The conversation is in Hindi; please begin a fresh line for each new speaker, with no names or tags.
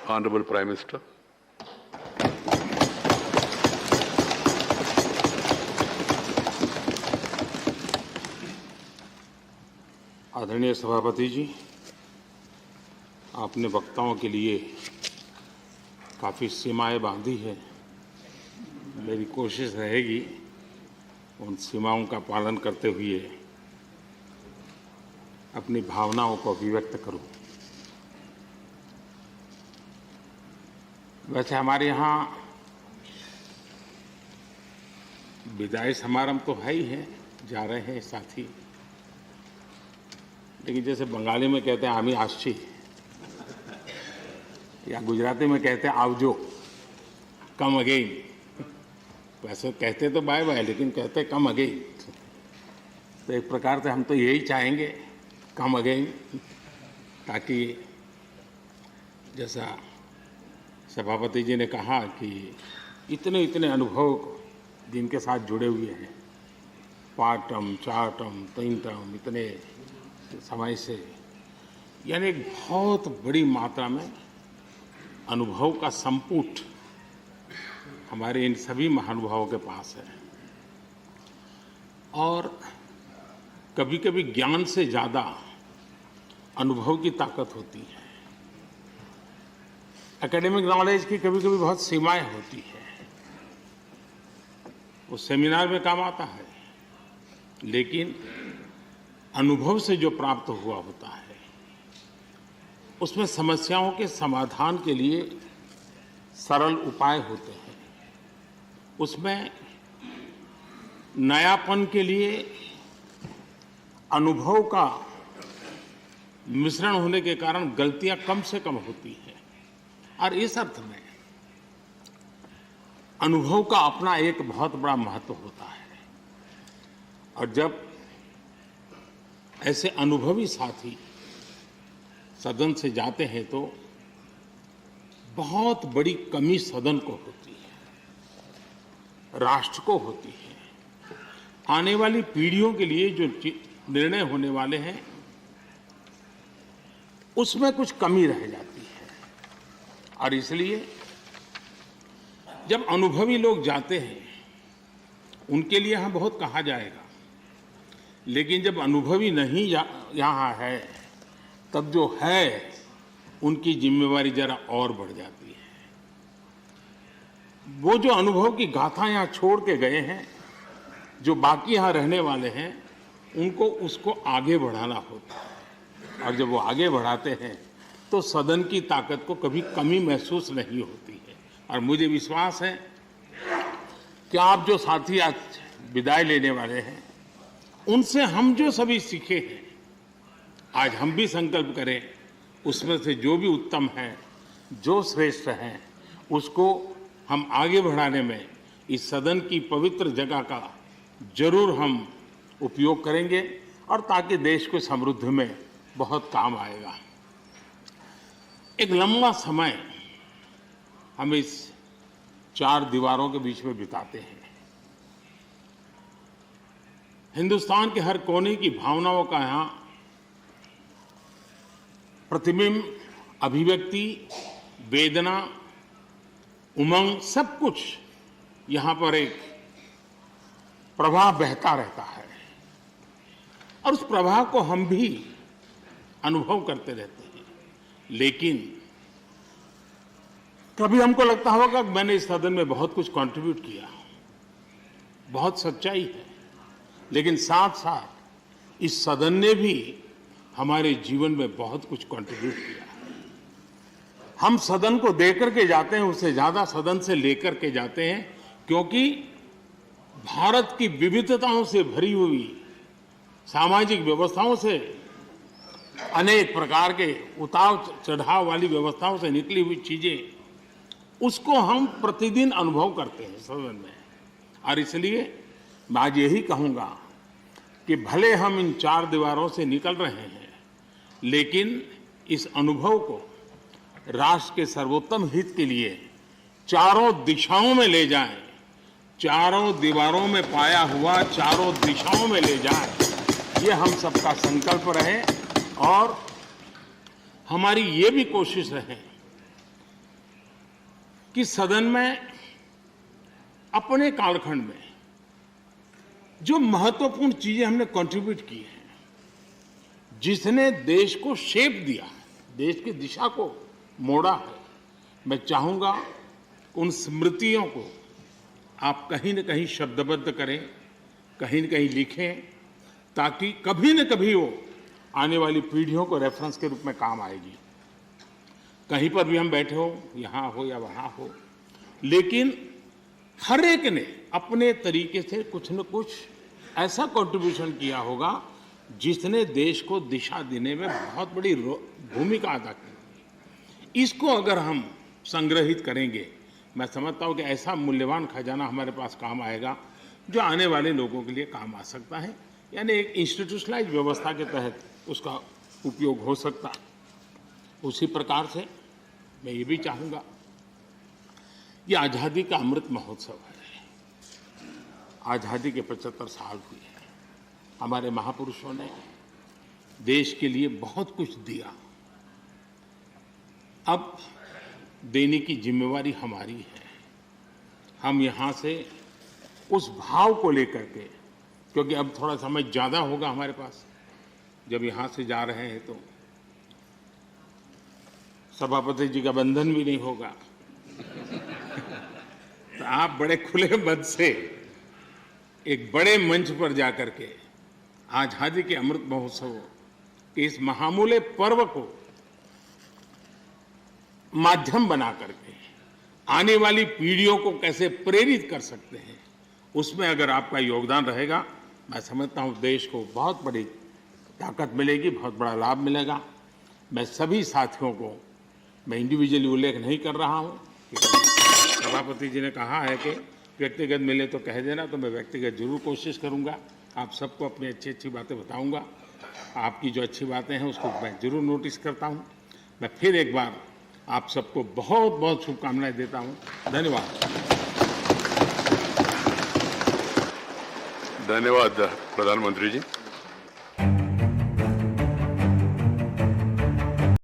Honorable Prime Minister.
आदरणीय सभापति जी, आपने वक्ताओं के लिए काफ़ी सीमाएं बांधी है। मेरी कोशिश रहेगी उन सीमाओं का पालन करते हुए अपनी भावनाओं को अभिव्यक्त करूं। वैसे हमारे यहाँ विदाई समारंभ तो है ही है, जा रहे हैं साथी, लेकिन जैसे बंगाली में कहते हैं आमी आशी, या गुजराती में कहते हैं आवजो, कम अगेन। वैसे कहते तो बाय बाय, लेकिन कहते कम अगेन। तो एक प्रकार से हम तो यही चाहेंगे, कम अगेन, ताकि जैसा सभापति जी ने कहा कि इतने अनुभव जिनके साथ जुड़े हुए हैं, 5 टर्म 4 टर्म 3 टर्म, इतने समय से, यानी एक बहुत बड़ी मात्रा में अनुभव का संपुट हमारे इन सभी महानुभावों के पास है। और कभी कभी ज्ञान से ज़्यादा अनुभव की ताकत होती है। एकेडमिक नॉलेज की कभी कभी बहुत सीमाएं होती है, वो सेमिनार में काम आता है, लेकिन अनुभव से जो प्राप्त हुआ होता है उसमें समस्याओं के समाधान के लिए सरल उपाय होते हैं, उसमें नयापन के लिए अनुभव का मिश्रण होने के कारण गलतियां कम से कम होती हैं। और इस अर्थ में अनुभव का अपना एक बहुत बड़ा महत्व होता है। और जब ऐसे अनुभवी साथी सदन से जाते हैं तो बहुत बड़ी कमी सदन को होती है, राष्ट्र को होती है। आने वाली पीढ़ियों के लिए जो निर्णय होने वाले हैं उसमें कुछ कमी रह जाती है। और इसलिए जब अनुभवी लोग जाते हैं उनके लिए यहाँ बहुत कहा जाएगा, लेकिन जब अनुभवी नहीं यहाँ है तब जो है उनकी जिम्मेवारी जरा और बढ़ जाती है। वो जो अनुभव की गाथा यहाँ छोड़ के गए हैं, जो बाकी यहाँ रहने वाले हैं, उनको उसको आगे बढ़ाना होता है। और जब वो आगे बढ़ाते हैं तो सदन की ताकत को कभी कमी महसूस नहीं होती है। और मुझे विश्वास है कि आप जो साथी आज विदाई लेने वाले हैं, उनसे हम जो सभी सीखे हैं, आज हम भी संकल्प करें उसमें से जो भी उत्तम है, जो श्रेष्ठ है, उसको हम आगे बढ़ाने में इस सदन की पवित्र जगह का जरूर हम उपयोग करेंगे, और ताकि देश को समृद्धि में बहुत काम आएगा। एक लंबा समय हम इस 4 दीवारों के बीच में बिताते हैं। हिंदुस्तान के हर कोने की भावनाओं का यहाँ प्रतिबिंब, अभिव्यक्ति, वेदना, उमंग, सब कुछ यहाँ पर एक प्रवाह बहता रहता है। और उस प्रवाह को हम भी अनुभव करते रहते हैं। लेकिन कभी हमको लगता होगा कि मैंने इस सदन में बहुत कुछ कंट्रीब्यूट किया, बहुत सच्चाई है, लेकिन साथ साथ इस सदन ने भी हमारे जीवन में बहुत कुछ कंट्रीब्यूट किया। हम सदन को देकर के जाते हैं, उससे ज्यादा सदन से लेकर के जाते हैं, क्योंकि भारत की विविधताओं से भरी हुई सामाजिक व्यवस्थाओं से, अनेक प्रकार के उतार चढ़ाव वाली व्यवस्थाओं से निकली हुई चीजें, उसको हम प्रतिदिन अनुभव करते हैं सदन में। और इसलिए मैं आज यही कहूंगा कि भले हम इन 4 दीवारों से निकल रहे हैं, लेकिन इस अनुभव को राष्ट्र के सर्वोत्तम हित के लिए चारों दिशाओं में ले जाएं, चारों दीवारों में पाया हुआ चारों दिशाओं में ले जाएं, ये हम सबका संकल्प रहे। और हमारी ये भी कोशिश रहे कि सदन में अपने कालखंड में जो महत्वपूर्ण चीजें हमने कंट्रीब्यूट की हैं, जिसने देश को शेप दिया, देश की दिशा को मोड़ा है, मैं चाहूंगा उन स्मृतियों को आप कहीं न कहीं शब्दबद्ध करें, कहीं न कहीं लिखें, ताकि कभी न कभी वो आने वाली पीढ़ियों को रेफरेंस के रूप में काम आएगी। कहीं पर भी हम बैठे हो, यहाँ हो या वहाँ हो, लेकिन हर एक ने अपने तरीके से कुछ न कुछ ऐसा कंट्रीब्यूशन किया होगा जिसने देश को दिशा देने में बहुत बड़ी भूमिका अदा की। इसको अगर हम संग्रहित करेंगे, मैं समझता हूँ कि ऐसा मूल्यवान खजाना हमारे पास काम आएगा जो आने वाले लोगों के लिए काम आ सकता है, यानी एक इंस्टीट्यूशनलाइज व्यवस्था के तहत उसका उपयोग हो सकता है। उसी प्रकार से मैं ये भी चाहूँगा, ये आज़ादी का अमृत महोत्सव है। आज़ादी के 75 साल हुए हैं। हमारे महापुरुषों ने देश के लिए बहुत कुछ दिया। अब देने की जिम्मेवारी हमारी है। हम यहाँ से उस भाव को लेकर के, क्योंकि अब थोड़ा समय ज़्यादा होगा हमारे पास, जब यहाँ से जा रहे हैं तो सभापति जी का बंधन भी नहीं होगा तो आप बड़े खुले मन से एक बड़े मंच पर जाकर के आज़ादी के अमृत महोत्सव के इस महामूल्य पर्व को माध्यम बना करके आने वाली पीढ़ियों को कैसे प्रेरित कर सकते हैं, उसमें अगर आपका योगदान रहेगा, मैं समझता हूँ देश को बहुत बड़ी ताकत मिलेगी, बहुत बड़ा लाभ मिलेगा। मैं सभी साथियों को, मैं इंडिविजुअली उल्लेख नहीं कर रहा हूँ, सभापति जी ने कहा है कि व्यक्तिगत मिले तो कह देना, तो मैं व्यक्तिगत जरूर कोशिश करूँगा। आप सबको अपनी अच्छी अच्छी बातें बताऊँगा। आपकी जो अच्छी बातें हैं उसको मैं जरूर नोटिस करता हूँ। मैं फिर एक बार आप सबको बहुत बहुत शुभकामनाएं देता हूँ। धन्यवाद।
धन्यवाद प्रधानमंत्री जी।